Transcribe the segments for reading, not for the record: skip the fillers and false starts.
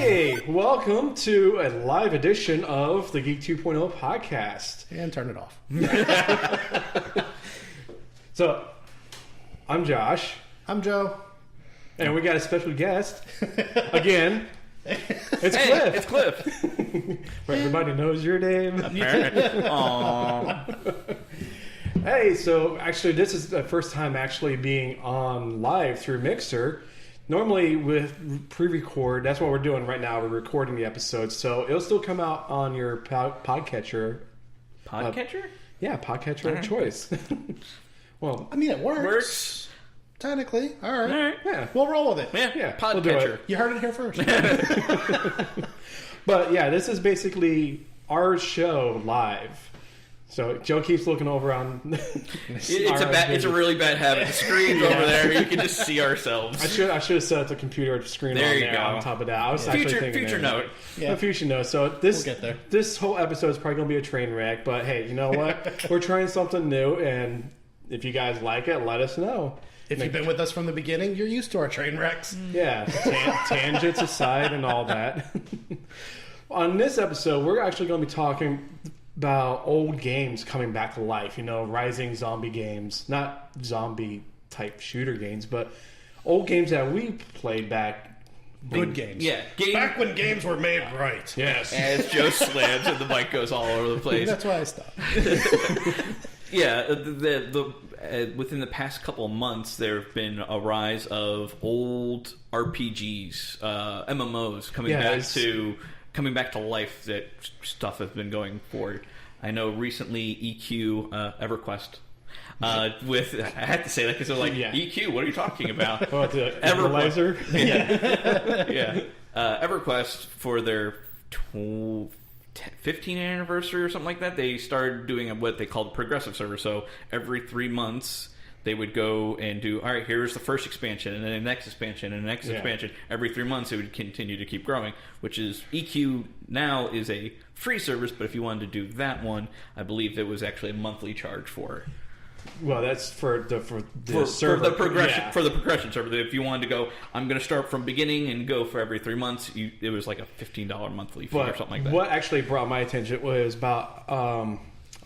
Hey, welcome to a live edition of the Geek 2.0 podcast. And turn it off. So, I'm Josh. I'm Joe. And we got a special guest. Again. It's Hey, Cliff. it's Cliff. Where everybody knows your name. Apparently. Aww. Hey, so actually this is the first time actually being on live through Mixer. Normally with pre-record, that's what we're doing right now. We're recording the episode, so it'll still come out on your podcatcher. Podcatcher? Yeah, podcatcher of choice. Well, I mean, it works. Works. Technically. All right. All right. yeah. We'll roll with it. Yeah, we'll do podcatcher. it. You heard it here first. But yeah, this is basically our show live. So Joe keeps looking over on. It's a really bad habit. The screen's over there. You can just see ourselves. I should have set the computer screen There on you there go. on top of that. I was actually thinking Future note. Yeah. A future note. So this We'll get there. This whole episode is probably going to be a train wreck. But hey, you know what? We're trying something new, and if you guys like it, let us know. If you've been with us from the beginning, you're used to our train wrecks. Yeah, tangents aside and all that. On this episode, we're actually going to be talking about old games coming back to life. You know, rising zombie games. Not zombie-type shooter games, but old games that we played back. Good games. Yeah. Back when games were made right. Yes. As Joe slams and the mic goes all over the place. That's why I stopped. Yeah, within the past couple of months, there have been a rise of old RPGs, MMOs coming back to life. That stuff has been going forward. I know recently EQ EverQuest. I had to say that because they're like, Yeah. EQ, what are you talking about? Oh, the EverQuest. equalizer? Yeah. EverQuest, for their 15th anniversary or something like that, they started doing what they called progressive server. So every 3 months, they would go and do, all right, here's the first expansion, and then the next expansion, and the next expansion. Every 3 months, it would continue to keep growing, which is EQ now is a free service, but if you wanted to do that one, I believe it was actually a monthly charge for it. Well, that's for the server. For the progression, Yeah. for the progression server. If you wanted to go, I'm going to start from beginning and go for every 3 months, it was like a $15 monthly fee or something like that. What actually brought my attention was about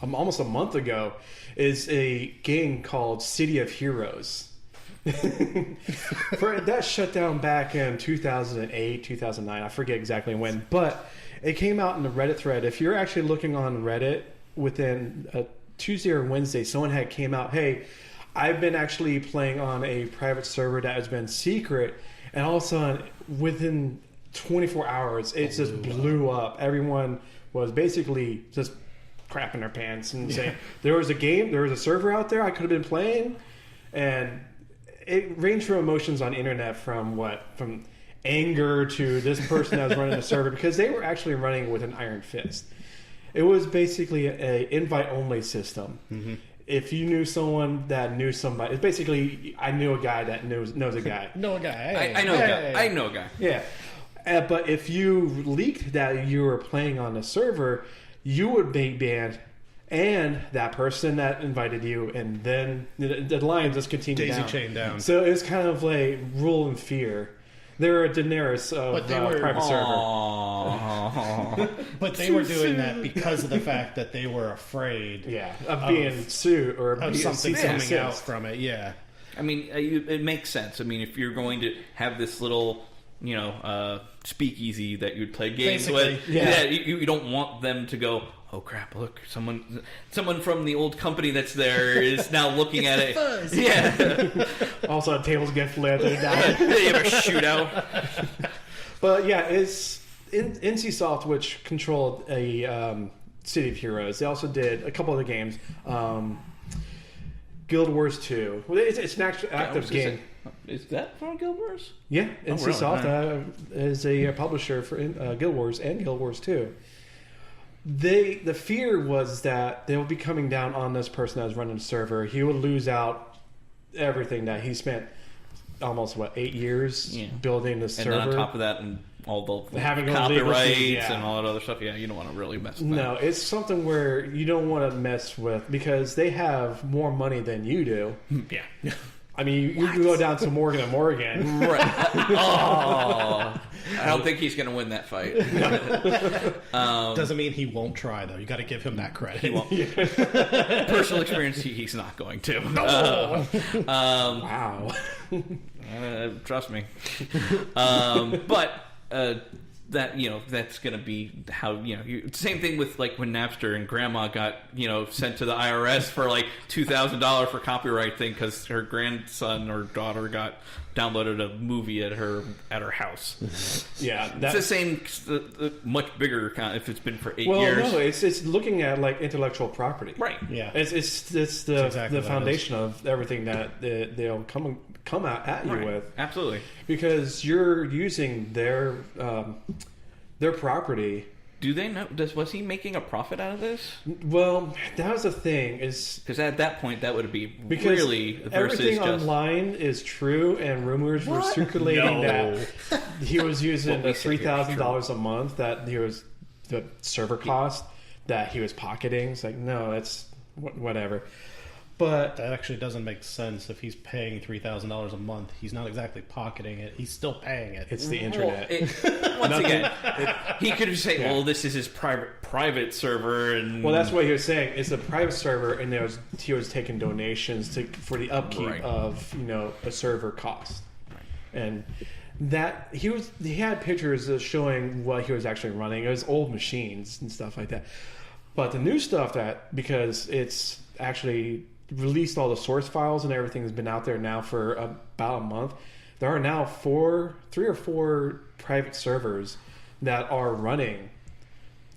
almost a month ago is a game called City of Heroes. That shut down back in 2008, 2009. I forget exactly when, but it came out in the Reddit thread. If you're actually looking on Reddit within Tuesday or Wednesday, someone had came out, hey, I've been actually playing on a private server that has been secret, and all of a sudden, within 24 hours, it just blew up. Everyone was basically just crapping their pants and saying, there was a server out there I could have been playing, and it ranged from emotions on the internet from anger to this person that was running the server, because they were actually running with an iron fist. It was basically an invite-only system. Mm-hmm. If you knew someone that knew somebody, it's basically, I knew a guy that knows a guy. Know a guy. Hey. I know a guy. I know a guy. Yeah. But if you leaked that you were playing on the server, you would be banned, and that person that invited you, and then the line just continued Daisy down. chain down. So it's kind of like rule and fear. They're a Daenerys of private server. But they were doing that because of the fact that they were afraid of being sued or of something coming out from it. Yeah. I mean, it makes sense. I mean, if you're going to have this little, speakeasy that you'd play games with, you don't want them to go, oh crap, look, someone from the old company that's there is now looking at it. Fuzz. Yeah. Also, tables get flipped. They have a shootout. But yeah, it's NCSoft, which controlled a City of Heroes. They also did a couple other games. Guild Wars 2. It's an actual active game. Is that from Guild Wars? Yeah, NCSoft really? is a publisher for Guild Wars and Guild Wars 2. The fear was that they would be coming down on this person that was running the server. He would lose out everything that he spent almost 8 years building the server. And then on top of that, and all the having copyrights and all that other stuff. Yeah, you don't want to really mess with that. No, it's something where you don't want to mess with, because they have more money than you do. Yeah. I mean, you can go down to Morgan and Morgan. Right. Oh, I don't think he's going to win that fight. Doesn't mean he won't try, though. You got to give him that credit. He won't. Personal experience, he's not going to. Wow. Trust me. But that that's going to be how same thing with like when Napster and Grandma got sent to the IRS for like $2,000 for copyright thing because her grandson or daughter got downloaded a movie at her house. Yeah, it's the same, much bigger account if it's been for 8 years. Well, no, it's looking at like intellectual property, right? Yeah, it's the foundation of everything that they'll come at you with. Absolutely, because you're using their property. Do they know? Was he making a profit out of this? Well, that was the thing. Is because at that point that would be because really versus everything just, online is true, and rumors were circulating that he was using the $3,000 a month that he was the server cost that he was pocketing. It's like, no, that's whatever. But that actually doesn't make sense. If he's paying $3,000 a month, he's not exactly pocketing it. He's still paying it. It's the internet. Once again, he could have said, "Well, this is his private server," and well, that's what he was saying. It's a private server, and he was taking donations for the upkeep of a server cost, and that he had pictures showing what he was actually running. It was old machines and stuff like that. But the new stuff because it's actually released all the source files and everything has been out there now for about a month. There are now 3 or 4 private servers that are running.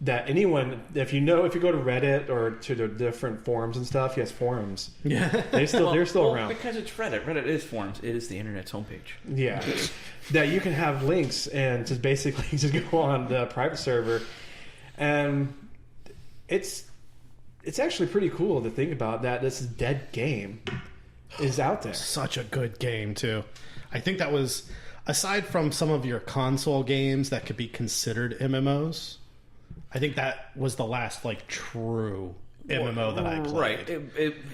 That anyone, if you go to Reddit or to the different forums and stuff, yes, forums. Yeah, they're still around because it's Reddit. Reddit is forums. It is the internet's homepage. Yeah, that you can have links and just basically just go on the private server, and it's actually pretty cool to think about that this dead game is out there. Such a good game, too. I think that was, aside from some of your console games that could be considered MMOs, I think that was the last, true MMO that I played. Right.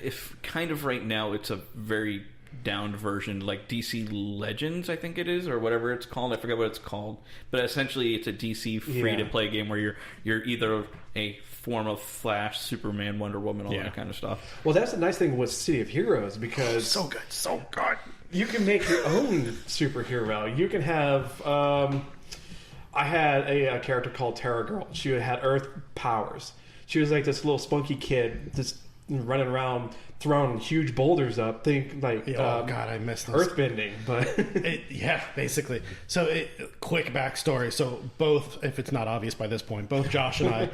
If kind of right now it's a very downed version, like DC Legends, I think it is, or whatever it's called. I forget what it's called. But essentially it's a DC free-to-play game where you're either a form of Flash, Superman, Wonder Woman, all that kind of stuff. Well, that's the nice thing with City of Heroes, because so good. You can make your own superhero. You can have I had a character called Terra Girl. She had Earth powers. She was like this little spunky kid just running around throwing huge boulders up. I missed those. Earthbending, but basically. So, quick backstory. So, both, if it's not obvious by this point, both Josh and I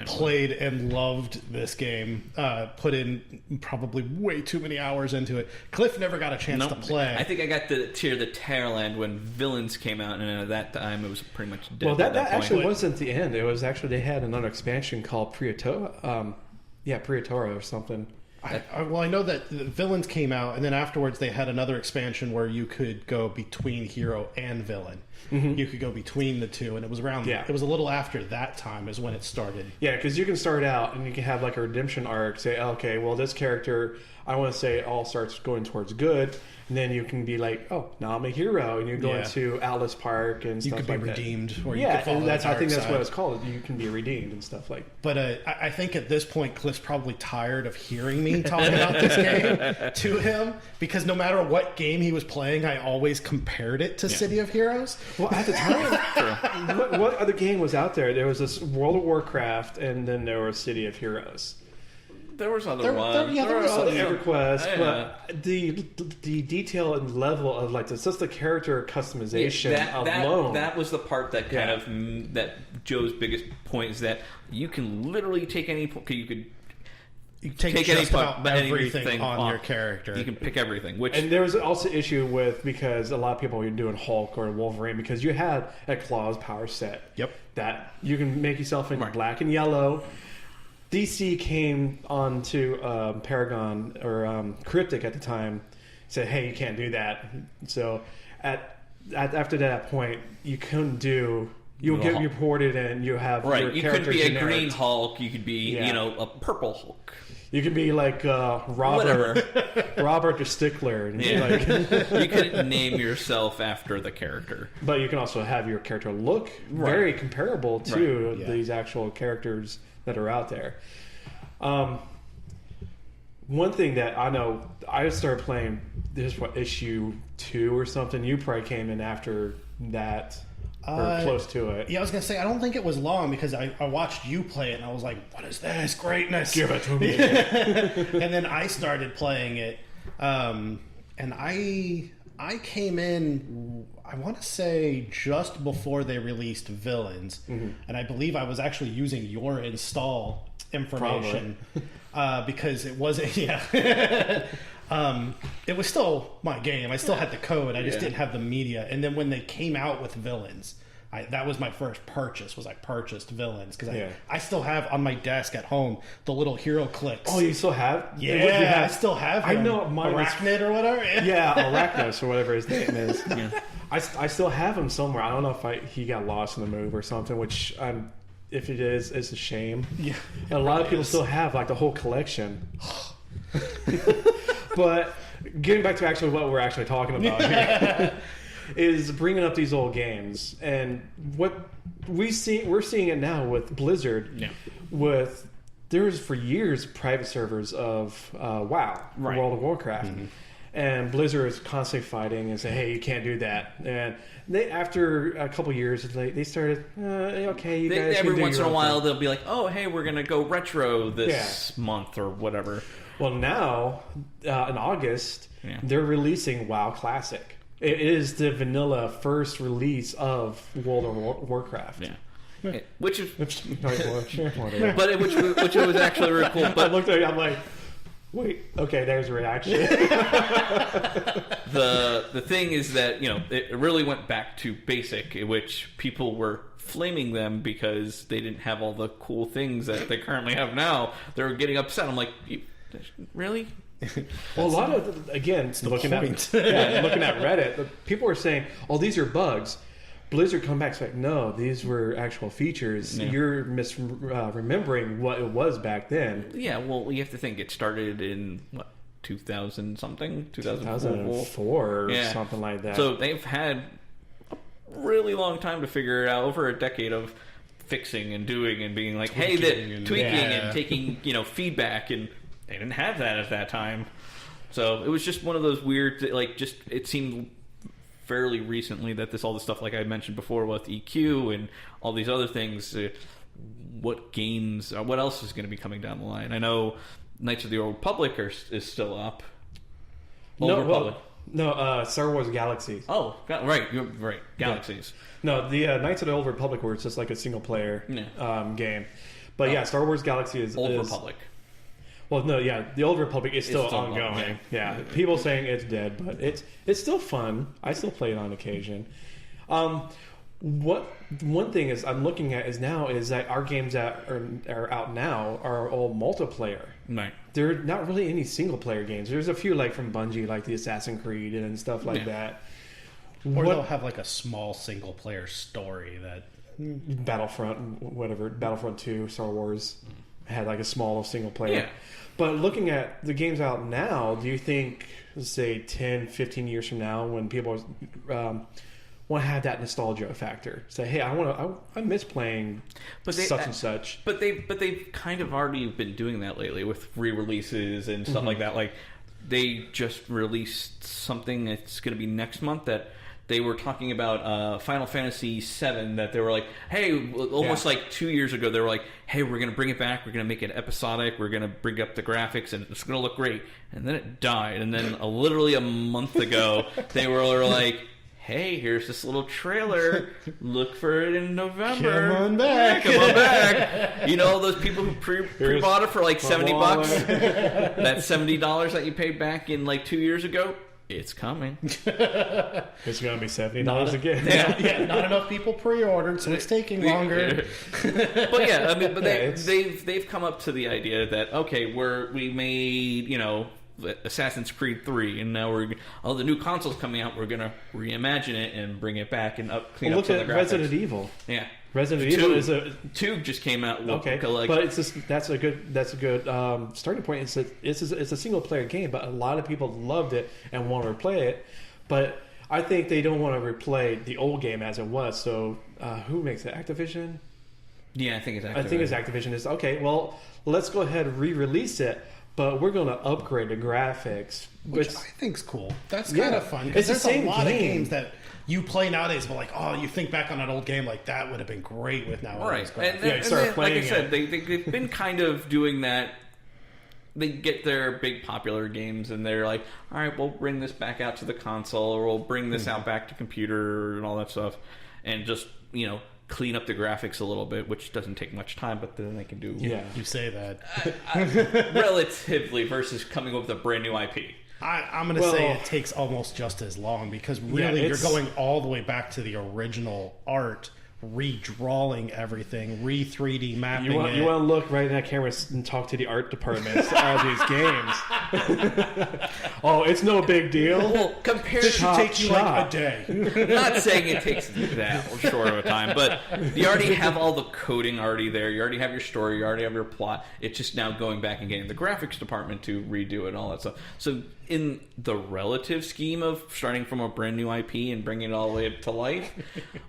played and loved this game. Put in probably way too many hours into it. Cliff never got a chance to play. I think I got to the tail end when Villains came out, and at that time it was pretty much dead. Well, that point. actually wasn't the end. It was actually they had another expansion called Preatora or something. I know that Villains came out, and then afterwards they had another expansion where you could go between hero and villain. Mm-hmm. You could go between the two, and it was around. Yeah. It was a little after that time is when it started. Yeah, because you can start out and you can have like a redemption arc. Say, okay, well, this character, I want to say, it all starts going towards good. And then you can be like, oh, now I'm a hero, and you go into Atlas Park and stuff like that. You could be redeemed, or you could follow I think that's what it's called. You can be redeemed and stuff like. But I think at this point, Cliff's probably tired of hearing me talk about this game to him, because no matter what game he was playing, I always compared it to City of Heroes. Well, at the time, what other game was out there? There was this World of Warcraft, and then there was City of Heroes. There was other ones. There was EverQuest, but the detail and level of just the character customization alone. That was the part that kind of that Joe's biggest point is that you can literally take any. You take just about everything on your character. You can pick everything. And there was also issue with, because a lot of people were doing Hulk or Wolverine, because you had a Claw's power set. Yep. That you can make yourself into black and yellow. DC came on to Paragon or Cryptic at the time, said, hey, you can't do that. So after that point, you couldn't do You'll get reported, and you have right. Your You character could be a generic. green Hulk. You could be a purple Hulk. You could be like Robert the Stickler. And You couldn't name yourself after the character. But you can also have your character look very comparable to these actual characters that are out there. One thing that I know, I started playing this issue 2 or something. You probably came in after that. Or close to it. Yeah, I was going to say, I don't think it was long because I watched you play it and I was like, what is this greatness? Give it to me. And then I started playing it. And I came in, I want to say, just before they released Villains. Mm-hmm. And I believe I was actually using your install information. Because it wasn't, it was still my game. I still had the code. I just didn't have the media. And then when they came out with Villains, that was my first purchase. I purchased Villains because I still have on my desk at home the little hero clicks. Oh, you still have? Yeah, I still have him. I know mine Arachnid or whatever. Yeah, Arachnos or whatever his name is. I still have him somewhere. I don't know if he got lost in the move or something. Which if it is, it's a shame. Yeah, and a lot of people still have like the whole collection. But getting back to actually what we're actually talking about here is bringing up these old games, and what we're seeing it now with Blizzard. Yeah. There was for years private servers of WoW, World of Warcraft, and Blizzard is constantly fighting and saying, "Hey, you can't do that." And they, after a couple years, they started, "Okay, you guys." Every once in a while, they'll be like, "Oh, hey, we're gonna go retro this month or whatever." Well, now in August, they're releasing WoW Classic. It is the vanilla first release of World of Warcraft. Yeah, which is which was actually really cool. But I looked at it, I'm like, wait, okay, there's a reaction. The thing is that it really went back to basic, in which people were flaming them because they didn't have all the cool things that they currently have now. They were getting upset. I'm like, really? Well, a lot of, again, looking at Reddit, people were saying, "Oh, these are bugs." Blizzard come back and like, "No, these were actual features. Yeah. You're remembering what it was back then." Yeah, well, you have to think it started in 2000 something, 2004 or something like that. So they've had a really long time to figure it out, over a decade of fixing and doing and being like, tweaking and taking feedback, and they didn't have that at that time. So it was just one of those weird, it seemed fairly recently that all this stuff, like I mentioned before, with EQ and all these other things, what else is going to be coming down the line? I know Knights of the Old Republic is still up. Star Wars Galaxies. Oh, right, you're right, Galaxies. No, the Knights of the Old Republic, where it's just like a single player game. But Star Wars Galaxy is Old Republic. Well, no, the Old Republic is still ongoing. Yeah, people saying it's dead, but it's still fun. I still play it on occasion. One thing is I'm looking at is that our games that are out now are all multiplayer. Right. There are not really any single player games. There's a few like from Bungie, like the Assassin's Creed and stuff like that. Or they'll have like a small single player story that Battlefront 2, Star Wars had like a small single player. Yeah. But looking at the games out now, do you think, say, 10, 15 years from now, when people want to have that nostalgia factor, say, hey, I miss playing such and such. But they've kind of already been doing that lately with re-releases and stuff like that. Like, they just released something that's going to be next month that they were talking about Final Fantasy VII, that they were like, hey, almost like 2 years ago, they were like, hey, we're going to bring it back. We're going to make it episodic. We're going to bring up the graphics, and it's going to look great. And then it died. And then literally a month ago, they were like, hey, here's this little trailer. Look for it in November. Come on back. Come on back. You know, those people who pre-bought it for like $70? That $70 that you paid back in like 2 years ago? It's coming. It's going to be $70 again. Yeah, not enough people pre-ordered, so it's taking longer. But yeah, I mean, they've come up to the idea that, okay, we made, Assassin's Creed 3, and now the new console's coming out. We're gonna reimagine it and bring it back and clean up some of the graphics. Look at Resident Evil. Yeah, Resident Evil is a 2 just came out. Okay, but it's just, that's a good starting point. It's a single player game, but a lot of people loved it and want to replay it. But I think they don't want to replay the old game as it was. So who makes it? Activision? Yeah, I think it's Activision. I think it's Activision. Is okay. Well, let's go ahead and re-release it, but we're going to upgrade the graphics, which I think's cool. That's kind of fun because there's a lot of games that you play nowadays, but like, you think back on an old game, like that would have been great with nowadays. Right. And like I said, they've been kind of doing that. They get their big popular games and they're like, all right, we'll bring this back out to the console, or we'll bring this out back to computer and all that stuff, and just, clean up the graphics a little bit, which doesn't take much time, but then they can do... Yeah, you say that. Relatively, versus coming up with a brand new IP. I'm going to say it takes almost just as long, because really you're going all the way back to the original art, redrawing everything, 3D mapping it. You want to look right in that camera and talk to the art departments of these games. It's no big deal. Well, compared this should take you like a day. I'm not saying it takes that short of a time, but you already have all the coding already there. You already have your story. You already have your plot. It's just now going back and getting the graphics department to redo it and all that stuff. So in the relative scheme of starting from a brand new IP and bringing it all the way up to life,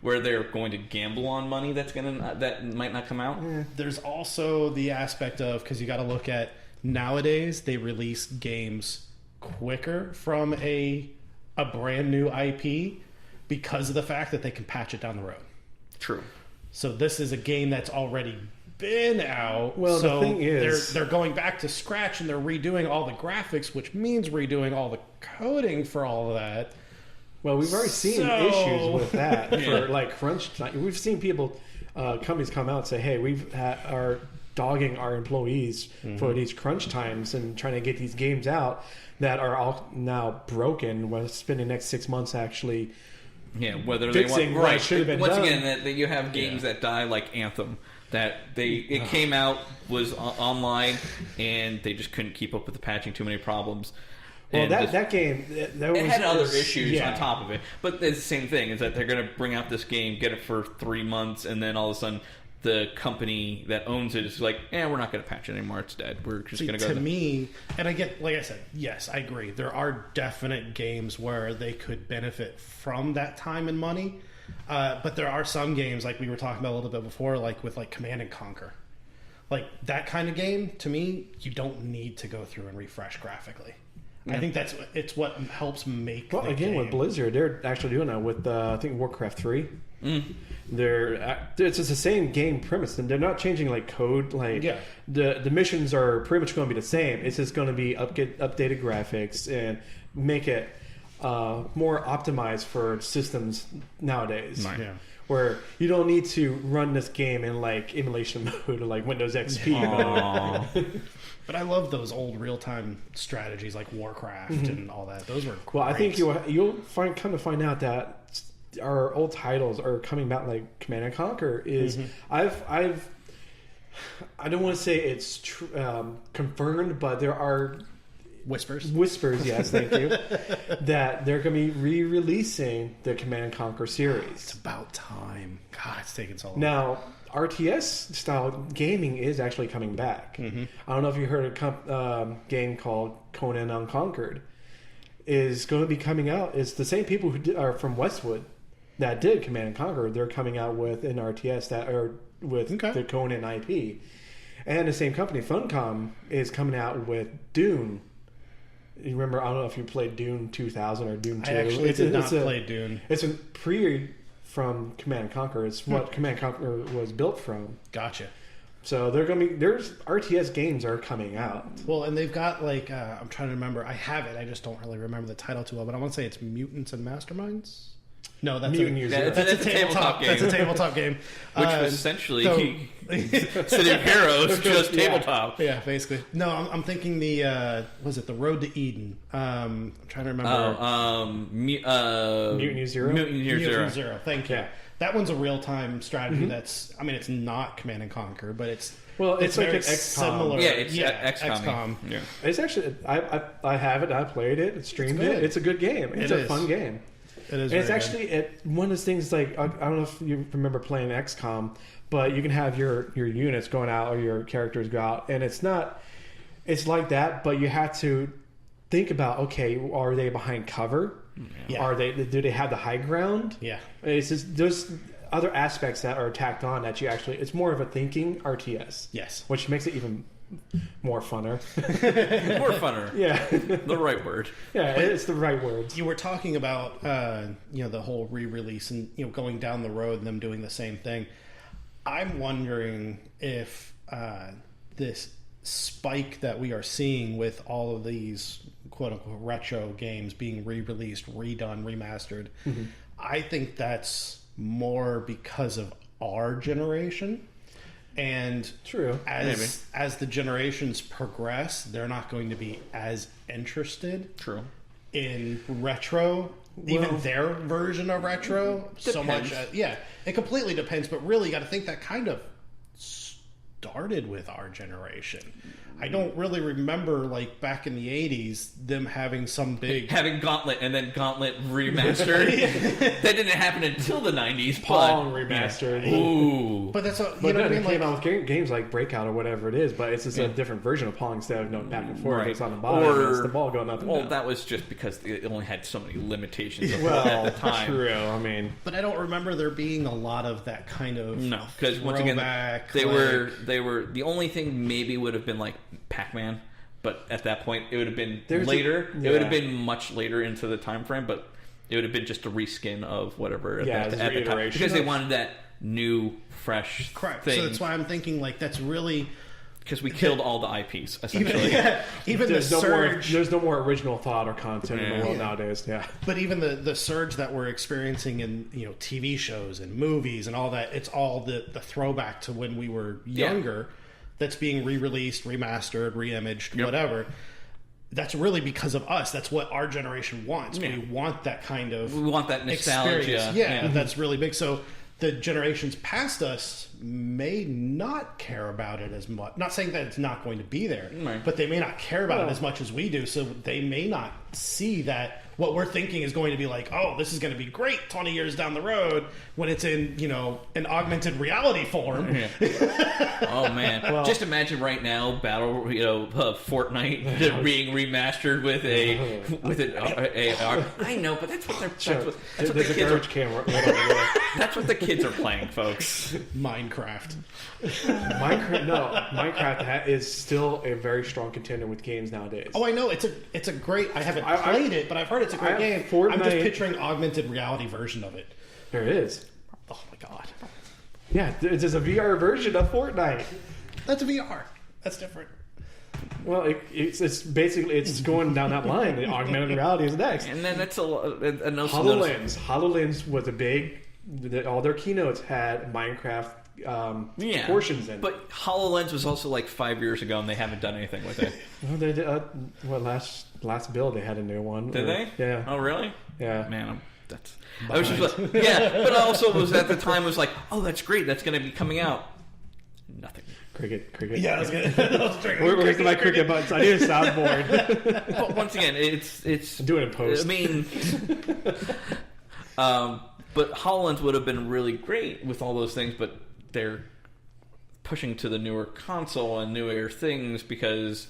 where they're going to gamble on money that might not come out. There's also the aspect of, because you got to look at nowadays, they release games quicker from a brand new IP because of the fact that they can patch it down the road. True. So this is a game that's already been out. Well, so the thing is, they're going back to scratch and they're redoing all the graphics, which means redoing all the coding for all of that. Well, we've already seen issues with that for like crunch time. We've seen companies come out and say, "Hey, are dogging our employees for these crunch times and trying to get these games out that are all now broken. We'll spend the next 6 months actually." Yeah, whether fixing they want what should have been once done. again that you have games that die like Anthem, that it came out, was online, and they just couldn't keep up with the patching, too many problems. Well, that game had other issues on top of it, but it's the same thing. Is that they're going to bring out this game, get it for 3 months, and then all of a sudden the company that owns it is like, we're not going to patch it anymore. It's dead. We're just going to go. To me, and I get, like I said, yes, I agree. There are definite games where they could benefit from that time and money, but there are some games, like we were talking about a little bit before, like with like Command and Conquer, like that kind of game. To me, you don't need to go through and refresh graphically. I think it's what helps make. Well, again, with Blizzard, they're actually doing that with I think Warcraft 3. It's just the same game premise, and they're not changing like code. Like the missions are pretty much going to be the same. It's just going to be updated graphics and make it more optimized for systems nowadays. Right. Yeah. Where you don't need to run this game in like emulation mode or like Windows XP. But I love those old real-time strategies like Warcraft and all that. Those were great. Well, I think you'll find out that our old titles are coming back, like Command and Conquer is. I don't want to say it's confirmed, but there are whispers. Yes, thank you. That they're going to be re-releasing the Command and Conquer series. It's about time. God, it's taking so long. Now, RTS style gaming is actually coming back. I don't know if you heard a game called Conan Unconquered is going to be coming out. It's the same people who are from Westwood that did Command and Conquer. They're coming out with an RTS that are with the Conan IP, and the same company Funcom is coming out with Dune. You remember? I don't know if you played Dune 2000 or Dune 2. I actually did not play Dune. It's a pre from Command and Conquer. It's what Command and Conquer was built from. Gotcha. So there's RTS games are coming out. Well, and they've got like I'm trying to remember. I have it. I just don't really remember the title too well. But I want to say it's Mutants and Masterminds. No, that's that's a tabletop game. That's a tabletop game, which was essentially City of Heroes, just tabletop. Yeah, basically. No, I'm thinking the was it the Road to Eden? I'm trying to remember. Mutiny Zero. Mutiny Zero. Thank you. Yeah. That one's a real-time strategy. That's, I mean, it's not Command and Conquer, but it's like very an XCOM. similar. Yeah, it's XCOM. XCOM. Yeah. It's actually I have it. I played it. Streamed it. It's a good game. It's a fun game. It is. And it's actually one of those things. Like I don't know if you remember playing XCOM, but you can have your units going out or your characters go out, and it's not. It's like that, but you have to think about, okay, are they behind cover? Yeah. Are they? Do they have the high ground? Yeah. It's just there's other aspects that are tacked on that you actually. It's more of a thinking RTS. Yes. Which makes it even more funner. More funner. Yeah. The right word. Yeah, it's the right words. You were talking about the whole re-release and going down the road and them doing the same thing. I'm wondering if this spike that we are seeing with all of these quote-unquote retro games being re-released, redone, remastered, I think that's more because of our generation. And True. As the generations progress, they're not going to be as interested in retro, even their version of retro, so much. It completely depends, but really you got to think that kind of started with our generation. I don't really remember, like, back in the 80s, them having some big... Having Gauntlet and then Gauntlet remastered. That didn't happen until the 90s. Pong remastered. Yeah. Ooh. But that's what, but what I mean? It came out with games like Breakout or whatever it is, but it's just a different version of Pong instead of going back and forth. It's on the bottom. Or, it's the ball going up and down. That was just because it only had so many limitations at the time. True. I mean... But I don't remember there being a lot of that kind of... No, because once again, they were the only thing maybe would have been like Pac-Man. But at that point, it would have been later. It would have been much later into the time frame, but it would have been just a reskin of whatever at the time. Because they wanted that new, fresh thing. So that's why I'm thinking, like, that's really... Because we killed all the IPs, essentially. Even there's the surge... there's no more original thought or content in the world nowadays, But even the surge that we're experiencing in TV shows and movies and all that, it's all the throwback to when we were younger... that's being re-released, remastered, re-imaged, whatever. That's really because of us. That's what our generation wants. We want that kind of... We want that nostalgia. Yeah, that's really big. So the generations past us may not care about it as much. Not saying that it's not going to be there, but they may not care about it as much as we do. So they may not see that what we're thinking is going to be like, oh, this is going to be great 20 years down the road when it's in, an augmented reality form. Oh, man. Just imagine right now, Fortnite being remastered with I know, but that's what that's what the kids are playing, folks. Minecraft. Minecraft is still a very strong contender with games nowadays. Oh, I know. It's a great... I haven't played it, but I've heard it's a great game. I'm just picturing augmented reality version of it. There is. Oh, my God. Yeah, there's a VR version of Fortnite. That's VR. That's different. Well, it's basically going down that line. The augmented reality is next. And then that's HoloLens. HoloLens was a big... all their keynotes had Minecraft portions in it. But HoloLens was also like 5 years ago, and they haven't done anything with it. Well, they did. Last build they had a new one. Did they? Yeah. Oh, really? Yeah. Man, I was just like, but also was at the time was like, oh, that's great. That's going to be coming out. Nothing. Cricket. Yeah, I was going to... Where's my cricket buttons? I need a soundboard. But once again, it's do it in post. I mean, but HoloLens would have been really great with all those things, but they're pushing to the newer console and newer things because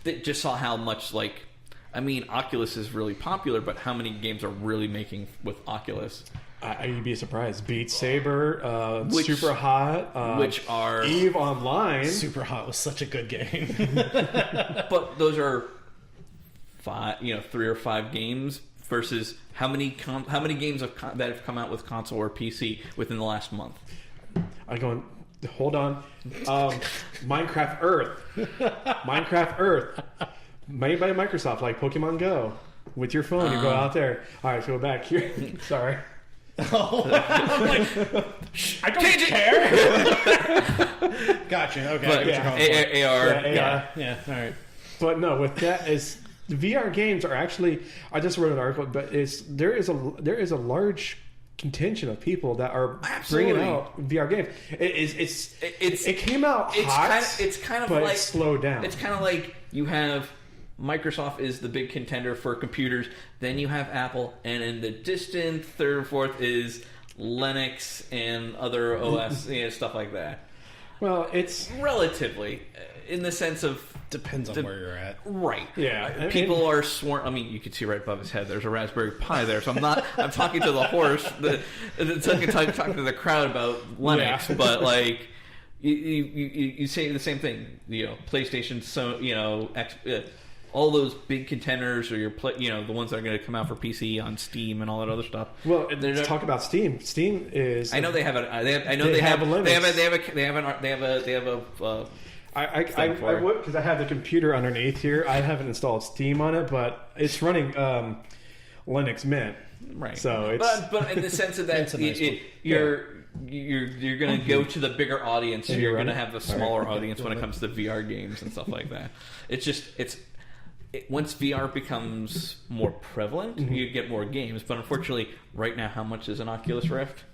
they just saw how much Oculus is really popular, but how many games are really making with Oculus? You'd be surprised. Beat Saber, Super Hot, which are EVE Online. Super Hot was such a good game, but those are 3 or 5 games versus how many games that have come out with console or PC within the last month. Hold on. Minecraft Earth. Made by Microsoft, like Pokemon Go. With your phone, you go out there. All right, so go back here. Sorry. Oh, I don't care. Gotcha. Okay. AR. Yeah. All right. But no, with that is the VR games are actually. I just wrote an article, but there is a large contention of people that are Absolutely. bringing out VR games. It came out hot. It's kind of but like it slowed down. It's kind of like you have Microsoft is the big contender for computers. Then you have Apple, and in the distant third or fourth is Linux and other OS stuff like that. Well, it's relatively in the sense of depends on where you're at, right? Yeah, people are sworn. I mean, you can see right above his head. There's a Raspberry Pi there, so I'm not. I'm talking to the horse. Talking to the crowd about Linux, yeah. but like you say the same thing. PlayStation. So all those big contenders, or the ones that are going to come out for PC on Steam and all that other stuff. Well, let's talk about Steam. Steam is. I know they have a. They have a limit. They have a. I would, because I have the computer underneath here. I haven't installed Steam on it, but it's running Linux Mint. Right. So it's but in the sense of that you're going to go to the bigger audience. You're going to have the smaller audience when it comes to VR games and stuff like that. Once VR becomes more prevalent, you get more games. But unfortunately, right now, how much is an Oculus Rift?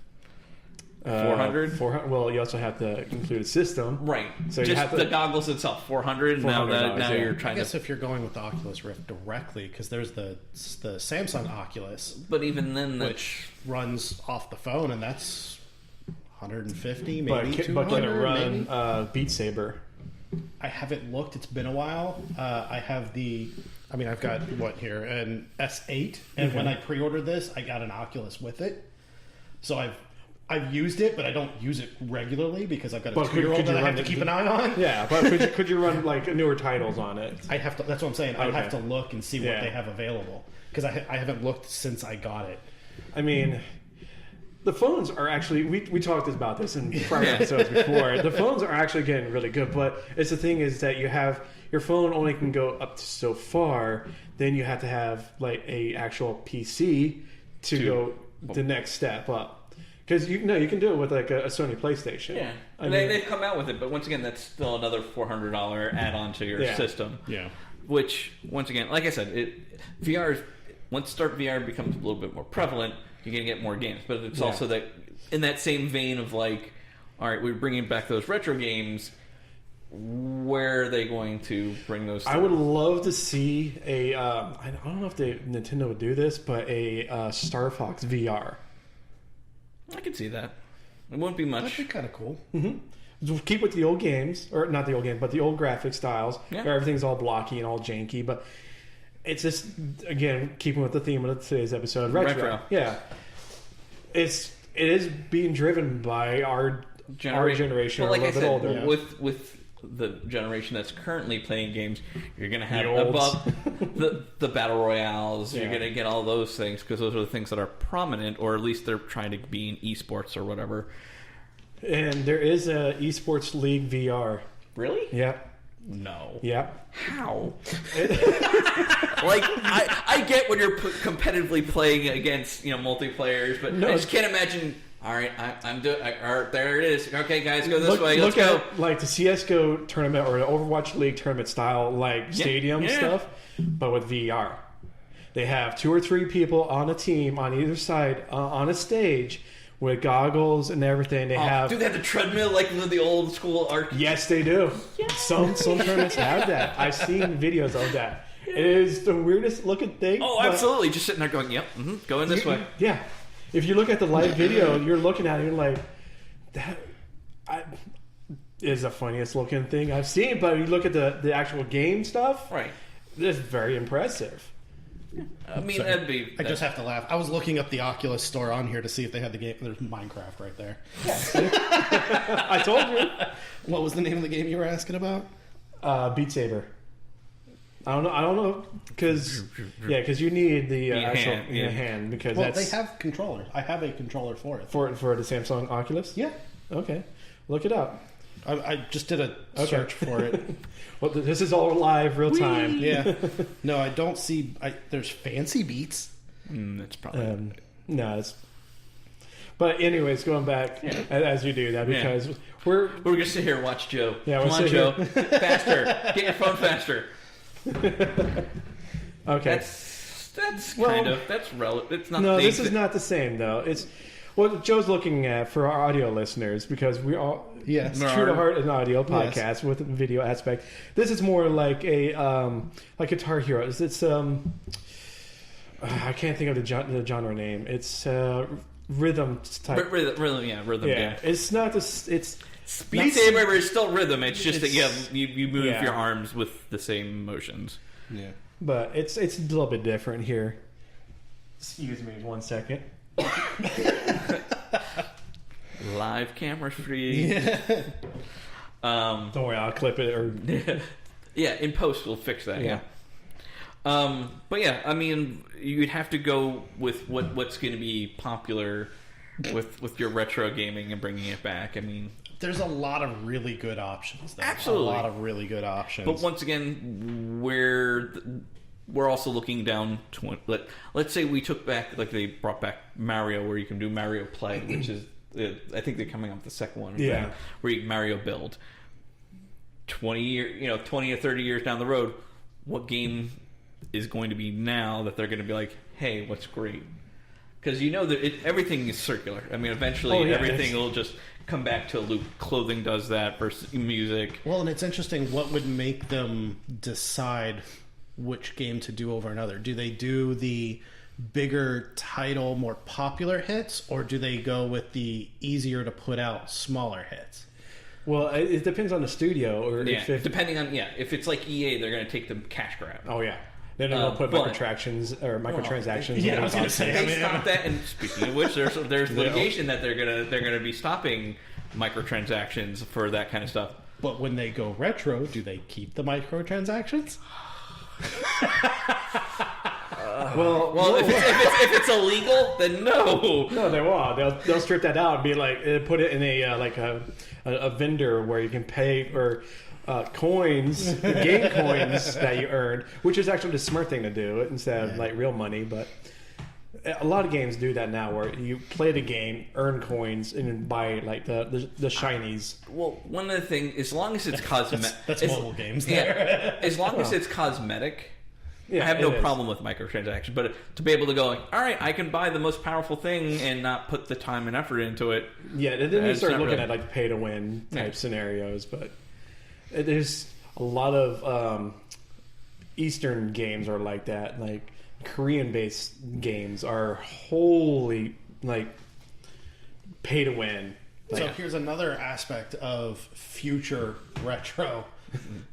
400? Well, you also have to include a system. Right. So just the goggles itself, 400. Now you're trying I guess if you're going with the Oculus Rift directly, because there's the Samsung Oculus. But even then, which runs off the phone, and that's 150, maybe but 200. But can it run Beat Saber? I haven't looked. It's been a while. I have I've got an S8, and when I pre-ordered this, I got an Oculus with it. So I've used it, but I don't use it regularly because I've got a 2-year-old that I have to keep an eye on. Yeah, but could you run like newer titles on it? I have to. That's what I'm saying. Okay. I have to look and see what they have available because I haven't looked since I got it. I mean, the phones are actually we talked about this in prior episodes before. The phones are actually getting really good, but it's the thing is that you have your phone only can go up to so far. Then you have to have like a actual PC to go the next step up. Because you can do it with like a Sony PlayStation. Yeah, they've come out with it, but once again, that's still another $400 add-on to your system. Yeah, which once again, like I said, once VR becomes a little bit more prevalent, you're going to get more games. But it's also that in that same vein of like, all right, we're bringing back those retro games. Where are they going to bring those? I would love to see a. I don't know if Nintendo would do this, but a Star Fox VR. I could see that. It wouldn't be much. That'd be kind of cool. Mm-hmm. Keep with the old games, or not the old game, but the old graphic styles. Yeah. Where everything's all blocky and all janky, but it's just again keeping with the theme of today's episode. Retro. Yeah, it is being driven by our generation, well, like or a little bit older. Yeah. With the generation that's currently playing games, you're going to have the battle royales. You're going to get all those things because those are the things that are prominent, or at least they're trying to be in esports or whatever. And there is a esports league VR. Really? Yep. No. Yep. How? Like I get when you're competitively playing against multiplayers, but I just can't imagine. All right, I'm doing. All right, there it is. Okay, guys, go this way. Let's go. At like the CS:GO tournament or the Overwatch League tournament style, like stadium stuff, but with VR. They have 2 or 3 people on a team on either side on a stage with goggles and everything. They have. Do they have the treadmill like the old school art? Yes, they do. Yes. Some tournaments have that. I've seen videos of that. It is the weirdest looking thing. Oh, absolutely! Just sitting there going, "Yep, going this way." Yeah. If you look at the live video, you're looking at it, you're like, that is the funniest looking thing I've seen. But you look at the actual game stuff, right? It's very impressive. I mean, I just have to laugh. I was looking up the Oculus store on here to see if they had the game. There's Minecraft right there. I told you. What was the name of the game you were asking about? Beat Saber. I don't know, because you need the actual hand because they have controllers. I have a controller for it for the Samsung Oculus. Yeah. Okay, look it up. I just did a search for it. Well, this is all live, real time. Yeah. No, I don't see. There's fancy beats. That's probably no. It's. But anyways, going back as you do that because we're gonna sit here and watch Joe. Yeah, come on, Joe, faster! Get your phone faster. Okay. That's kind of relevant. It's not. No, this is not the same though. What Joe's looking at for our audio listeners, because we all Yes. true to heart an audio podcast with a video aspect. This is more like a like Guitar Hero. It's I can't think of the genre name. It's rhythm type. Rhythm Yeah, game. it's not this. It's Beat Saber is still rhythm. It's just that you move yeah. your arms with the same motions. Yeah. but it's a little bit different here. Excuse me, 1 second. Live camera free. Yeah. Don't worry, I'll clip it. Or Yeah, in post we'll fix that. Yeah. But yeah, I mean, you'd have to go with what's going to be popular with your retro gaming and bringing it back. I mean, There's a lot of really good options. Though. Absolutely. A lot of really good options. but once again, we're also looking down to let's say we took back, like they brought back Mario, where you can do Mario Play, which is I think they're coming up with the second one. Yeah. Where you can Mario Build. 20 or 30 years down the road, what game is going to be now that they're going to be like, hey, what's great? Because that everything is circular. I mean, eventually everything will just come back to a loop. Clothing does that versus music. Well, and it's interesting, what would make them decide which game to do over another? Do they do the bigger title, more popular hits, or do they go with the easier to put out smaller hits? well, it depends on the studio, or Yeah, if depending on if it's like EA, they're going to take the cash grab. oh yeah, then they'll put but- microtransactions. yeah, I was gonna say, They stopped that, and speaking of which, there's litigation that they're gonna be stopping microtransactions for that kind of stuff. But when they go retro, do they keep the microtransactions? Well, if it's illegal, then no. no, they won't. They'll strip that out and be like, put it in a like a vendor where you can pay or coins, game coins that you earned, which is actually the smart thing to do instead of like real money. But a lot of games do that now, where you play the game, earn coins, and then buy like the shinies. Well, one of the things, as long as it's cosmetic, That's mobile games there. as long as it's cosmetic. Yeah, I have no it is. problem with microtransactions, but to be able to go like, all right, I can buy the most powerful thing and not put the time and effort into it. Yeah, and then you It's start not looking really- at like pay to win type Yeah. scenarios, but there's a lot of Eastern games are like that. Like Korean based games are wholly like pay to win. So here's another aspect of future retro.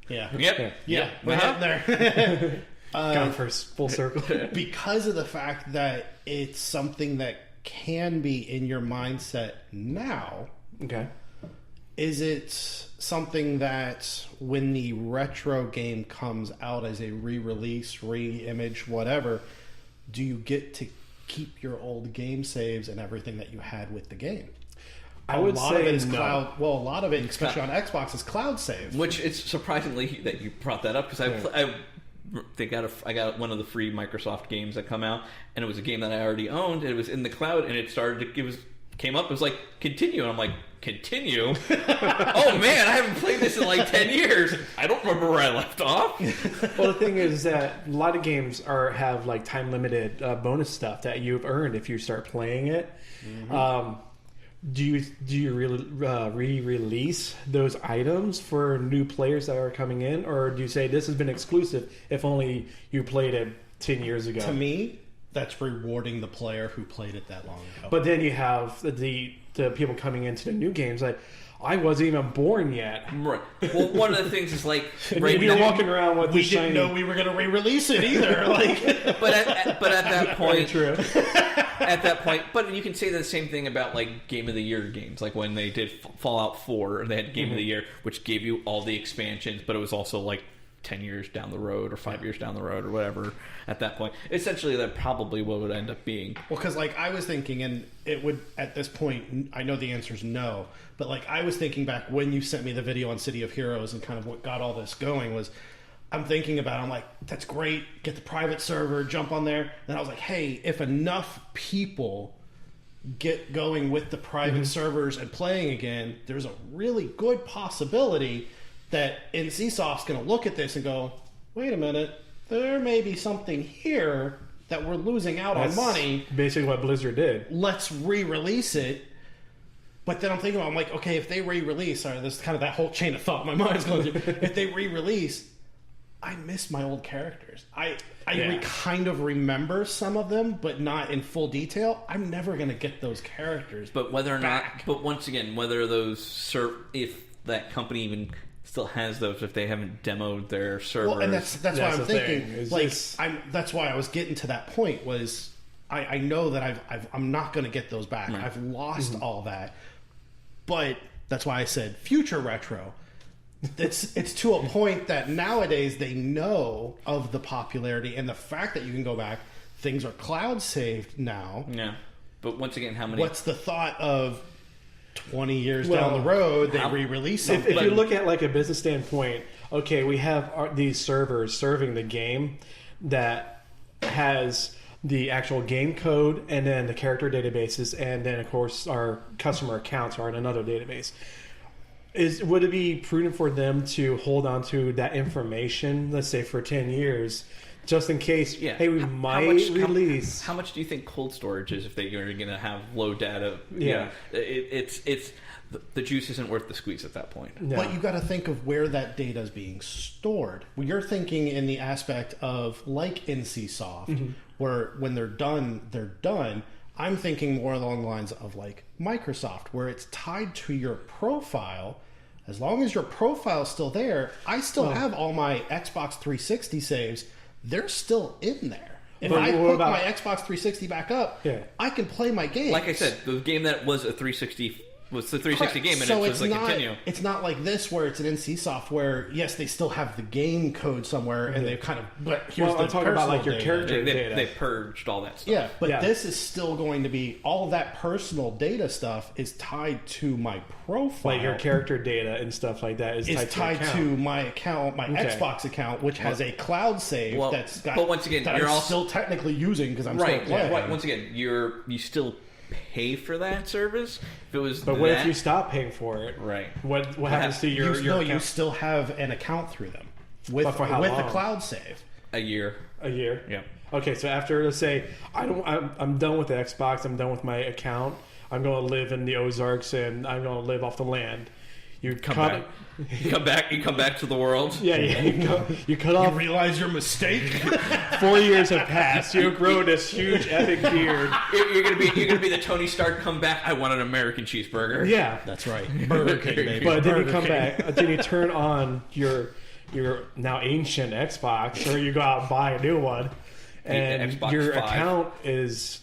Yeah. Yep. Yeah, we're Uh-huh. getting there. Gone for full circle. Because of the fact that it's something that can be in your mindset now, Okay. is it something that when the retro game comes out as a re-release, re-image, whatever, do you get to keep your old game saves and everything that you had with the game? I would a lot of say it is no. cloud. Well, a lot of it, especially on Xbox, is cloud save. Which it's surprisingly that you brought that up, because I got one of the free Microsoft games that come out, and it was a game that I already owned. And it was in the cloud, and it came up. It was like continue, and I'm like, continue. Oh man, I haven't played this in like 10 years. I don't remember where I left off. Well, the thing is that a lot of games have like time limited bonus stuff that you've earned if you start playing it. Mm-hmm. Do you really re-release those items for new players that are coming in, or do you say this has been exclusive if only you played it 10 years ago? To me, that's rewarding the player who played it that long ago. But then you have the people coming into the new games like, I wasn't even born yet. Right. Well, one of the things is like You're walking around with we the didn't shiny. know we were going to re-release it either. Like, but at that Very point, true. at that point, but you can say the same thing about like Game of the Year games, like when they did Fallout 4, they had Game of the Year, which gave you all the expansions, but it was also like 10 years down the road or 5 years down the road or whatever at that point. Essentially, that probably what would end up being. well, because like I was thinking, and it would at this point, I know the answer is no, but like I was thinking back when you sent me the video on City of Heroes and kind of what got all this going was, I'm thinking about, I'm like, that's great, get the private server, jump on there. Then I was like, hey, if enough people get going with the private servers and playing again, there's a really good possibility that NCSoft's going to look at this and go, wait a minute, there may be something here that we're losing out on money. Basically what Blizzard did. Let's re-release it. But then I'm thinking about, I'm like, okay, if they re-release, there's kind of that whole chain of thought my mind's going through. If they re-release, I miss my old characters. I kind of remember some of them, but not in full detail. I'm never going to get those characters. But whether or back. not, but once again, whether those if that company even still has those, if they haven't demoed their servers. Well, and that's why I'm thinking. Like, just... that's why I was getting to that point. Was I know that I'm not going to get those back. Right. I've lost all that. But that's why I said future retro. It's to a point that nowadays they know of the popularity and the fact that you can go back. Things are cloud saved now. Yeah, but once again, how many? What's the thought of 20 years down the road they re-release something? If you look at like a business standpoint, okay, we have these servers serving the game that has the actual game code and then the character databases, and then of course our customer accounts are in another database. Would it be prudent for them to hold on to that information, let's say for 10 years, just in case, hey, we might release... How much do you think cold storage is if they're going to have low data? Yeah. It's the juice isn't worth the squeeze at that point. No. But you got to think of where that data is being stored. Well, you're thinking in the aspect of like NCSoft, where when they're done, they're done. I'm thinking more along the lines of like Microsoft, where it's tied to your profile. As long as your profile's still there, I still have all my Xbox 360 saves. They're still in there. If I put my Xbox 360 back up, I can play my game. Like I said, the game that was a 360 was the 360 game, and so it was like continue. It's not like this where it's an NCSoft where yes, they still have the game code somewhere, and they've kind of. But here's the talking about like your character data. They purged all that stuff. Yeah, but this is still going to be all of that personal data stuff is tied to my profile. Like your character data and stuff like that is tied to my account, my Xbox account, which has a cloud save that's got. But once again, that you're I'm still technically using because I'm still playing. Right. Once again, you still pay for that service. If it was, but what if you stop paying for it? Right. What happens to your account? You still have an account through them with the cloud save. A year. Yeah. Okay, so after, let's say I'm done with the Xbox. I'm done with my account. I'm going to live in the Ozarks and I'm going to live off the land. You come back. You come back to the world. Yeah. You cut off. You realize your mistake. 4 years have passed. You grow this huge epic beard. You're gonna be the Tony Stark. Come back. I want an American cheeseburger. Yeah, that's right. Burger King, baby. But then you come back. Then you turn on your now ancient Xbox, or you go out and buy a new one, and your account is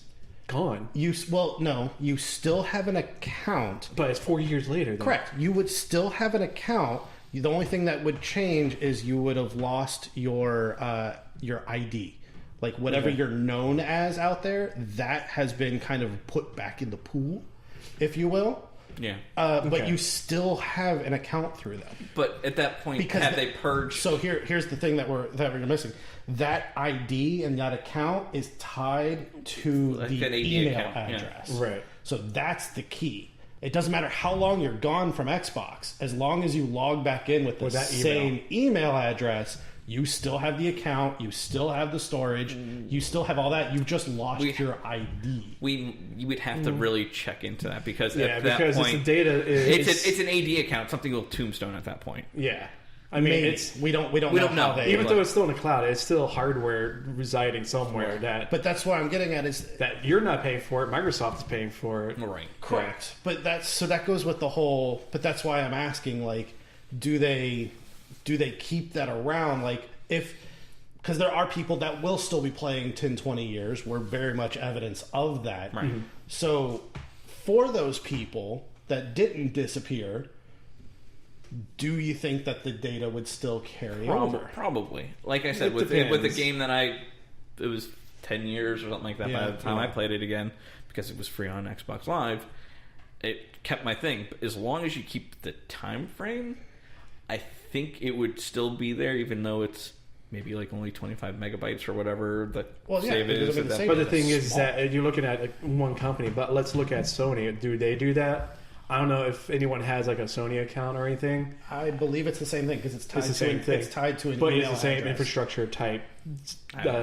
gone. You still have an account, but it's 4 years later. Correct. You would still have an account. The only thing that would change is you would have lost your ID, like whatever you're known as out there. That has been kind of put back in the pool, if you will. Yeah. But you still have an account through them. But at that point, have they purged? So here's the thing that we're missing. That ID and that account is tied to the email address. Yeah. Right. So that's the key. It doesn't matter how long you're gone from Xbox. As long as you log back in with the same email address, you still have the account, you still have the storage, you still have all that. You've just lost your ID. You would have to really check into that because at that because point, it's the data it's an AD account, something will tombstone at that point. Yeah. I mean, we don't know. Even though it's still in the cloud, it's still hardware residing somewhere. But that's what I'm getting at is that you're not paying for it. Microsoft is paying for it. Right. Correct. But that goes with the whole. But that's why I'm asking. Like, do they keep that around? Like, because there are people that will still be playing 10, 20 years. We're very much evidence of that. Right. Mm-hmm. So, for those people that didn't disappear. Do you think that the data would still carry over? Probably. Like I said, with the game that it was 10 years or something like that by the time I played it again, because it was free on Xbox Live, it kept my thing. But as long as you keep the time frame, I think it would still be there, even though it's maybe like only 25 megabytes or whatever the save is. But the thing is that you're looking at one company, but let's look at Sony. Do they do that? I don't know if anyone has like a Sony account or anything. I believe it's the same thing because it's tied it's tied to an but email it's the same address. Infrastructure type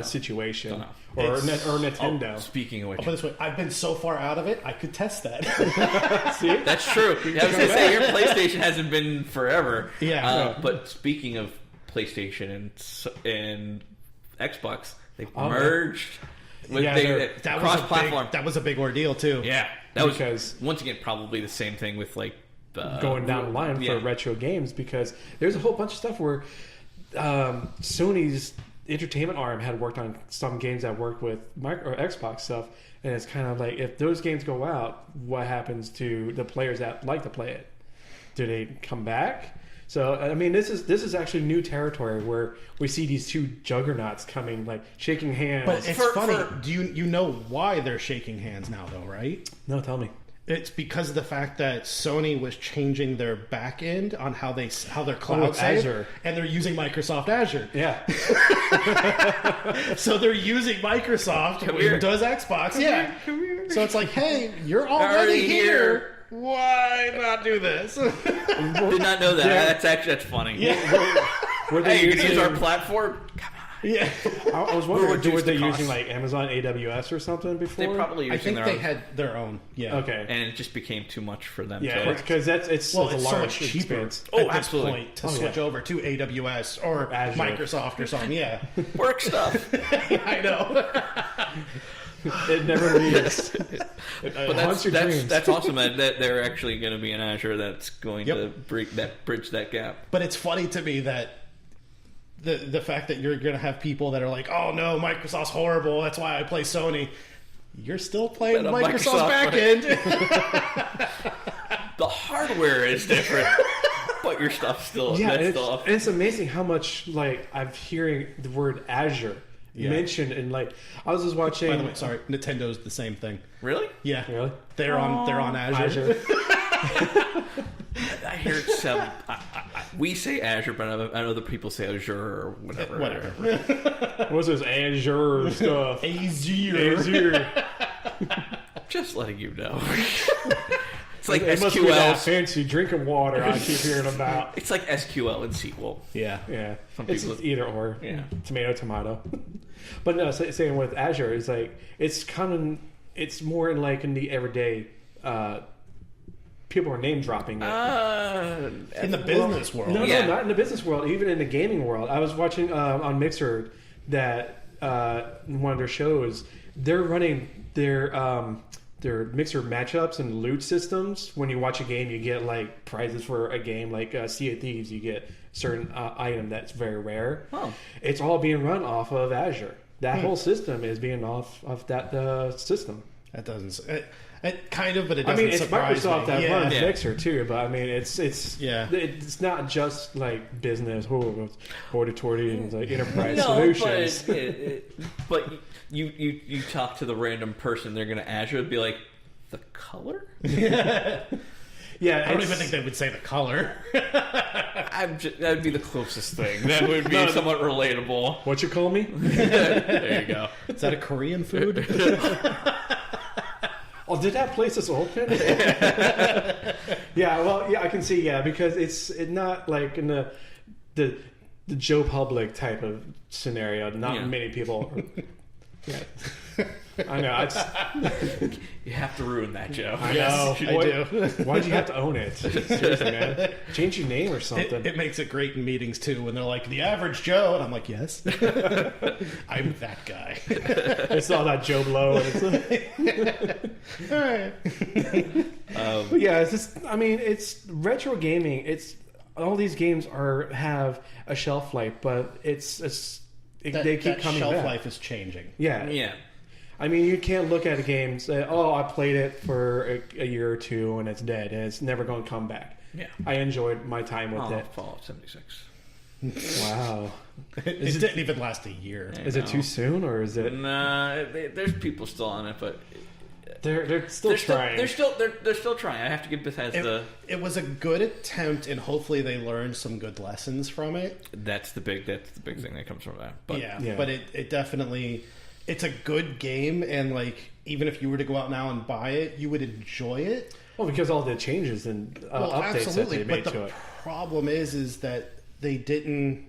situation, or It's- Nintendo. Speaking of which, I'll put it this way, I've been so far out of it, I could test that. See, that's true. I was going to say your PlayStation hasn't been forever. Yeah. But speaking of PlayStation and Xbox, they've Oh, merged. With that cross-platform. that was a big ordeal too. Yeah, that was Because- once again probably the same thing with like going down the line for retro games, because there's a whole bunch of stuff where Sony's entertainment arm had worked on some games that worked with or Xbox stuff, and it's kind of like, if those games go out, what happens to the players that like to play it? Do they come back? So I mean, this is actually new territory where we see these two juggernauts coming, like shaking hands. But it's funny. Do you know why they're shaking hands now, though? Right? No, tell me. It's because of the fact that Sony was changing their back end on how their cloud with save, Azure. and they're using Microsoft Azure. Yeah. So they're using Microsoft, Come who here. does Xbox. Yeah. Come here. So it's like, hey, you're already Already here. Why not do this? Did not know that. Yeah. That's funny. Yeah. Were they Hey, you're gonna use our using- platform? Come on. Yeah. I was wondering, reduce were they the cost. using like Amazon AWS or something before? They probably I using think their they own, had their own. Yeah. Okay. and it just became too much for them. Yeah, to, because it's Well, a it's so large much cheaper expense. Oh, at this absolutely. point to Oh, switch yeah. over to AWS or Azure. Microsoft or something. Yeah. work stuff. I know. It never leaves. But haunts your dreams. that's awesome that they're actually going to be in Azure. That's going Yep. to bridge that gap. But it's funny to me that the fact that you're going to have people that are like, oh no, Microsoft's horrible. That's why I play Sony. You're still playing But a Microsoft's Microsoft- backend. The hardware is different, but your stuff's still Yeah, that's it's, still up. it's amazing how much like I'm hearing the word Azure Yeah. mentioned, and like I was just watching. By the way, sorry, Nintendo's the same thing. Really? Yeah, Really? they're on Azure. I hear some. We say Azure, but I know other people say Azure or whatever. Whatever. What's this Azure stuff? Azure. Azure. Just letting you know. It's like It must be that SQL. fancy drinking water I keep hearing about. It's like SQL and SQL. Yeah. Yeah, Some it's people- either or. Yeah. Tomato. But no, saying with Azure is like it's kind of it's more in like in the everyday. People are name dropping it. In the business world. No, Yeah. not in the business world. Even in the gaming world, I was watching on Mixer that in one of their shows, they're running their Mixer matchups and loot systems. When you watch a game, you get like prizes for a game, like Sea of Thieves. You get certain item that's very rare. Oh. It's all being run off of Azure. That whole system is being off of that system. That doesn't. It kind of, but it I doesn't mean, it's surprise Microsoft me. that Yeah. runs Yeah. Mixer too, but I mean, it's Yeah. it's not just like business, auditory and like enterprise No, solutions. but you talk to the random person, they're going to Azure and be like, the color? Yeah, I don't even think they would say the color. That would be the closest thing. That would be somewhat relatable. what you call me. There you go. Is that a Korean food? Oh, did that place us open? Yeah, well, yeah, I can see. Yeah, because it's not like in the Joe Public type of scenario. Not Yeah. many people. Yeah. I know. You have to ruin that, Joe. I Yes, know. I do. Why'd you have to own it? Seriously, man. Change your name or something. It makes it great in meetings too when they're like the average Joe, and I'm like, yes, I'm that guy. It's all that Joe Blow. And it's All right. but yeah, it's just. I mean, it's retro gaming. It's all these games have a shelf life, but they keep coming shelf back. life is changing. Yeah. Yeah. I mean, you can't look at a game and say, "Oh, I played it for a year or two and it's dead and it's never going to come back." Yeah. I enjoyed my time with Oh, it. Fallout 76. Wow. It didn't even last a year. Is it too soon or is it? Nah, there's people still on it, but They're still trying. They're still trying. I have to give Bethesda. It was a good attempt, and hopefully they learned some good lessons from it. That's the big thing that comes from that. But Yeah, but it definitely, it's a good game, and like even if you were to go out now and buy it, you would enjoy it. Well, because all the changes and updates that they made to it. The problem is that they didn't,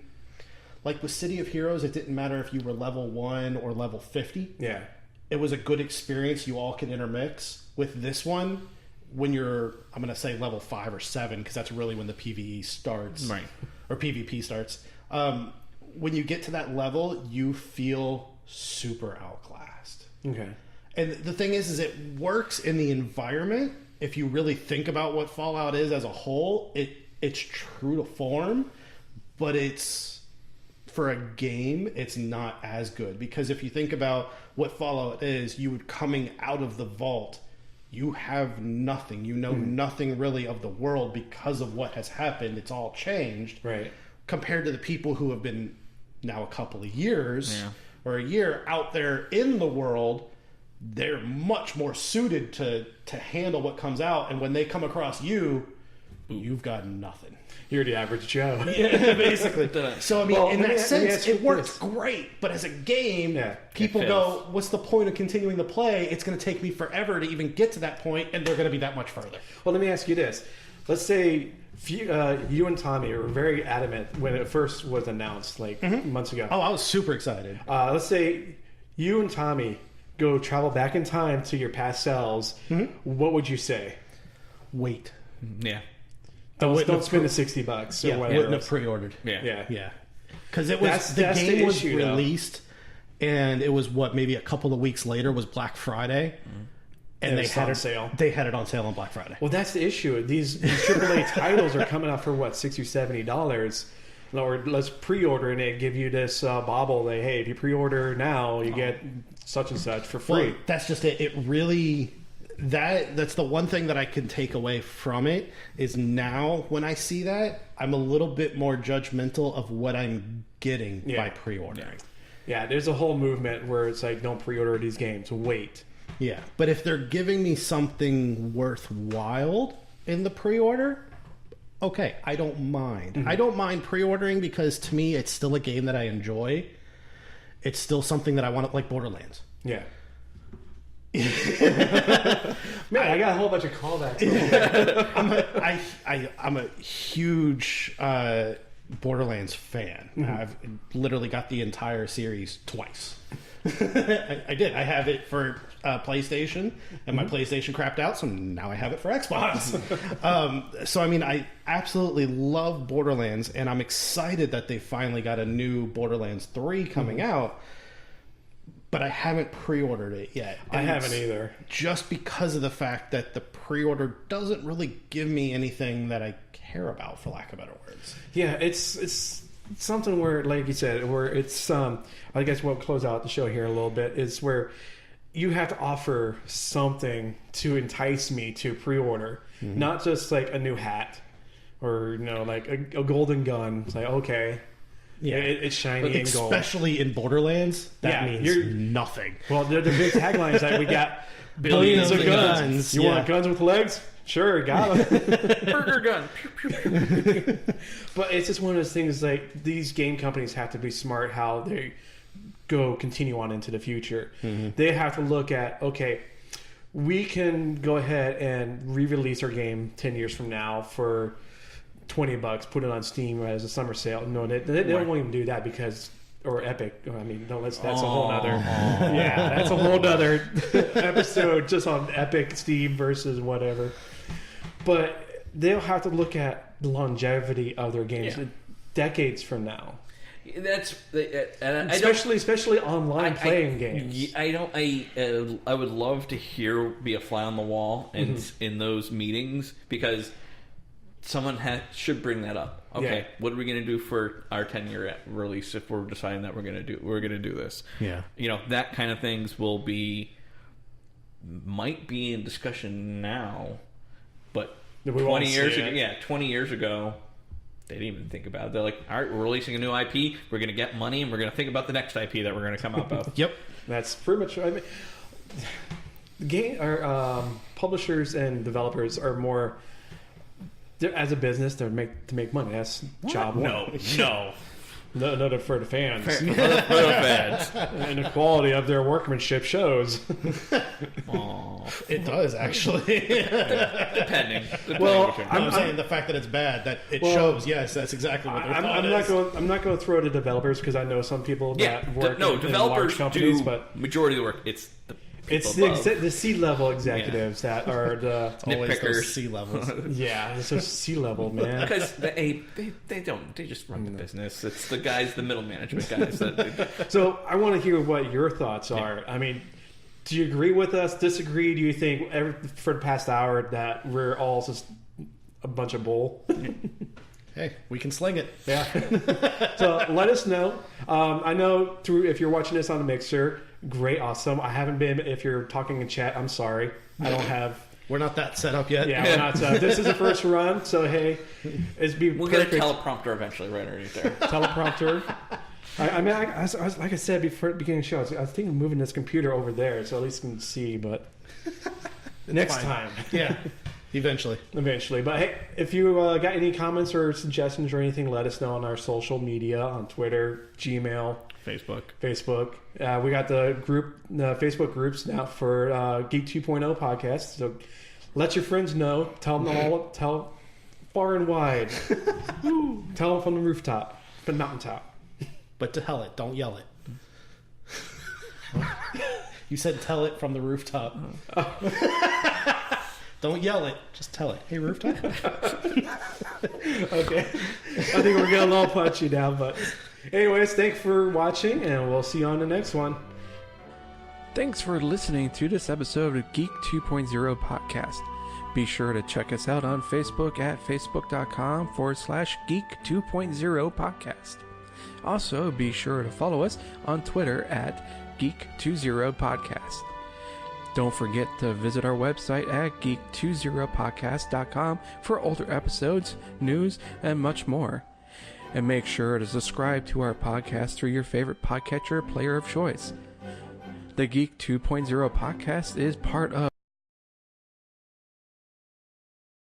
like with City of Heroes, it didn't matter if you were level 1 or level 50. Yeah. It was a good experience. You all can intermix. With this one, when you're, I'm going to say level 5 or 7, because that's really when the PvE starts. Right. Or PvP starts. When you get to that level, you feel super outclassed. Okay. And the thing is it works in the environment. If you really think about what Fallout is as a whole, it's true to form, but it's, for a game, it's not as good. Because if you think about what Fallout is, you would coming out of the vault, you have nothing. You know nothing really of the world because of what has happened. It's all changed. Right. Compared to the people who have been now a couple of years or a year out there in the world, they're much more suited to handle what comes out. And when they come across you, you've got nothing. You're the average Joe. Yeah, basically. So, I mean, in that sense, it works great. But as a game, people go, what's the point of continuing to play? It's going to take me forever to even get to that point, and they're going to be that much further. Well, let me ask you this. Let's say you and Tommy were very adamant when it first was announced, like months ago. Oh, I was super excited. Let's say you and Tommy go travel back in time to your past selves. What would you say? Wait. Yeah. Don't spend the $60 or whatever. Wouldn't have pre-ordered. Yeah. Because it was the game was released, and it was maybe a couple of weeks later was Black Friday, and they had it on sale. They had it on sale on Black Friday. Well, that's the issue. These AAA titles are coming out for what, $60 or $70. Or let's pre-order and they give you this bauble. That hey, if you pre-order now, you get such and such for free. Well, that's just it. It really. That's the one thing that I can take away from it is now when I see that, I'm a little bit more judgmental of what I'm getting by pre-ordering. Yeah, there's a whole movement where it's like, don't pre-order these games, wait. Yeah, but if they're giving me something worthwhile in the pre-order, okay, I don't mind. I don't mind pre-ordering because to me, it's still a game that I enjoy. It's still something that I want, like Borderlands. Yeah. Man, I got a whole bunch of callbacks. I'm a huge Borderlands fan. I've literally got the entire series twice. I did. I have it for PlayStation, and my PlayStation crapped out, so now I have it for Xbox. So, I mean, I absolutely love Borderlands, and I'm excited that they finally got a new Borderlands 3 coming out. But I haven't pre-ordered it yet. I haven't either. Just because of the fact that the pre-order doesn't really give me anything that I care about, for lack of better words. Yeah, it's something where, like you said, where it's, I guess we'll close out the show here a little bit, is where you have to offer something to entice me to pre-order. Not just like a new hat or, like a golden gun. It's like, okay. Yeah, it's shiny and gold. Especially in Borderlands, that means nothing. Well, the big tagline is that we got billions of guns. You want guns with legs? Sure, got them. Burger gun. But it's just one of those things, like, these game companies have to be smart how they continue on into the future. They have to look at, okay, we can go ahead and re-release our game 10 years from now for $20, put it on Steam as a summer sale. No, they don't even do that because, or Epic. I mean, no, that's a whole nother. That's a whole nother episode just on Epic, Steam versus whatever. But they'll have to look at the longevity of their games decades from now. That's especially online playing games. I would love to be a fly on the wall in those meetings because someone should bring that up. Okay, what are we going to do for our 10-year release if we're deciding that we're going to do this? Yeah, that kind of things might be in discussion now, but 20 years ago, they didn't even think about it. They're like, all right, we're releasing a new IP, we're going to get money, and we're going to think about the next IP that we're going to come up with. Yep, that's pretty much. I mean, publishers and developers are more. As a business, they're to make money. That's job one. No, for the fans. For the fans. And the quality of their workmanship shows. Aww. all. It does, actually. Depending. Well, I'm saying the fact that it's bad, that it shows, yes, that's exactly what they're I'm not going to throw to developers because I know some people that work in developers large companies, do but majority of the work. It's the the C-level executives that are the always those nitpickers. C levels. yeah, it's just C-level, man. Because they just run the business. It's the guys, the middle management guys. So I want to hear what your thoughts are. I mean, do you agree with us? Disagree? Do you think for the past hour that we're all just a bunch of bull? Hey, we can sling it. Yeah. So let us know. I know if you're watching this on the Mixer, great, awesome. I haven't been. If you're talking in chat, I'm sorry. I don't have. We're not that set up yet. Yeah, we're not set up. This is the first run, so hey, we'll get a teleprompter eventually right underneath there. Teleprompter. I mean, I was, like I said before the beginning of the show, I was thinking of moving this computer over there so at least you can see, but next time. Yeah, eventually. But hey, if you got any comments or suggestions or anything, let us know on our social media, on Twitter, Gmail, Facebook. We got the Facebook groups now for Geek 2.0 podcast, so let your friends know. Tell them all. Tell far and wide. Tell them from the rooftop, from the mountaintop. But to tell it, don't yell it. You said tell it from the rooftop. Don't yell it, just tell it. Hey, rooftop? Okay. I think we're getting a little punchy now, but anyways, thanks for watching, and we'll see you on the next one. Thanks for listening to this episode of Geek 2.0 Podcast. Be sure to check us out on Facebook at facebook.com/Geek 2.0 Podcast. Also, be sure to follow us on Twitter at Geek20 Podcast. Don't forget to visit our website at geek20podcast.com for older episodes, news, and much more. And make sure to subscribe to our podcast through your favorite podcatcher player of choice. The Geek 2.0 Podcast is part of